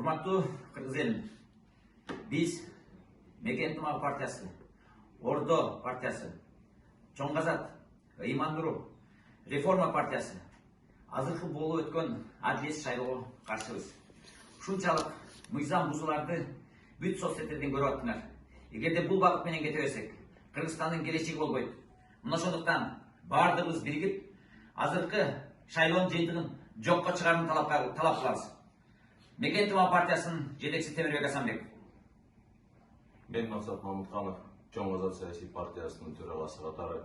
Урматтуу кыргыз элим, биз Мекен ынтымагы партиясы, Ордо партиясы, Чоң Казак, ыймандуу реформа партиясы азыркы болуп өткөн адилетсиз шайлоого каршыбыз. Ушунчалык мыйзам бузууларды бүт соцсеттерден көрүп аттыңар. Эгерде бул багыт менен кете берсек, Кыргызстандын келечеги болбойт. Мына ошондуктан баардыгыбыз биригип азыркы шайлоонун жыйынтыгын жокко чыгарууну талап кылабыз. Мекен ынтымагы партиясынын жетекчиси Темирбек Асанбеков. Мен Мақсат Мамытханов, Чоң Казак саясий партиясынын төрагасы катары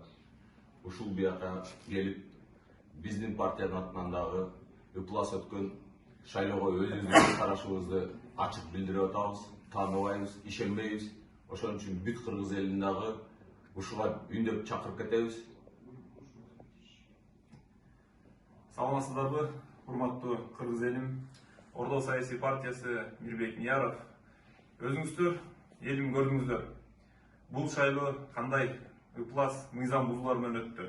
ушул бияка келип, биздин партиянын атынан дагы ыплас өткөн шайлоого өзүбүздүн карашыбызды ачык билдирип атабыз, тааныбайбыз, ишенбейбиз. Ошон үчүн бүт кыргыз элин дагы ушуга үндөп чакырып кетебиз. Саламатсыздарбы, урматтуу кыргыз элим. Ордо саясий партиясы Мирбек Нияров. Өзүңүздөр элим көрдүңүздөр. Бул шайлоо кандай ыплас мыйзам бузуулар менен өттү.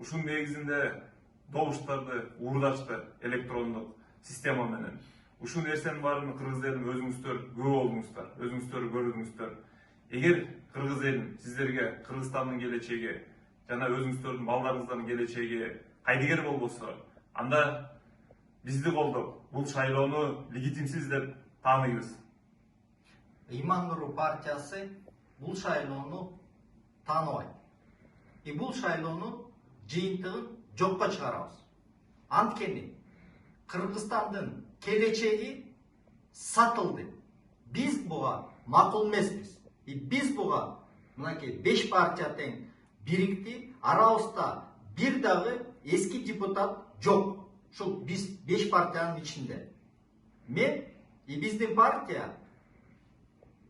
Ушунун негизинде добуштарды уурдашты электрондук система менен. Ушул нерсенин баарын кыргыз элим өзүңүздөр күбө болдуңуздар, өзүңүздөр көрдүңүздөр. Эгер кыргыз элим сиздерге Кыргызстандын келечеги жана өзүңүздөрдүн балдарыңыздын келечеги кайдыгер болбосо, анда бизди колдоп, бул шайлоону легитимсиз деп тааныбыз. Ыймандуу партиясы бул шайлоону тааныбайт. Бул шайлоону жыйынтыгын жокко чыгарабыз. Анткени Кыргызстандын келечеги сатылды. Биз буга макул эмеспиз. Биз буга мынакей 5 партия тең бирикти. Арабызда бир дагы эски депутат жок. Ушул биз 5 партиянын ичинде. Мен биздин партия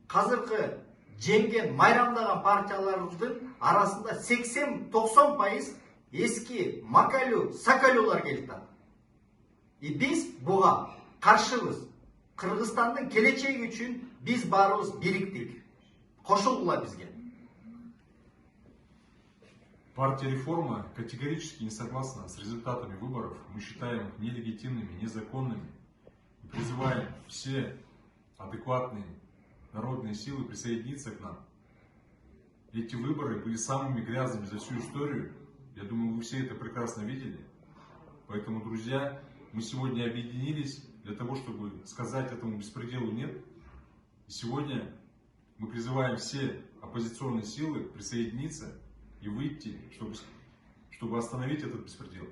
азыркы жеңген, майрамдаган партиялардын арасында 80-90% эски макалю, сакалюлар келип атат. Биз буга каршыбыз. Кыргызстандын келечеги үчүн биз баарыбыз бириктик. Кошулгула бизге. Партия «Реформа» категорически не согласна с результатами выборов. Мы считаем их нелегитимными, незаконными. И призываем все адекватные народные силы присоединиться к нам. Эти выборы были самыми грязными за всю историю. Я думаю, вы все это прекрасно видели. Поэтому, друзья, мы сегодня объединились для того, чтобы сказать этому беспределу «нет». И сегодня мы призываем все оппозиционные силы присоединиться и выйти, чтобы остановить этот беспредел.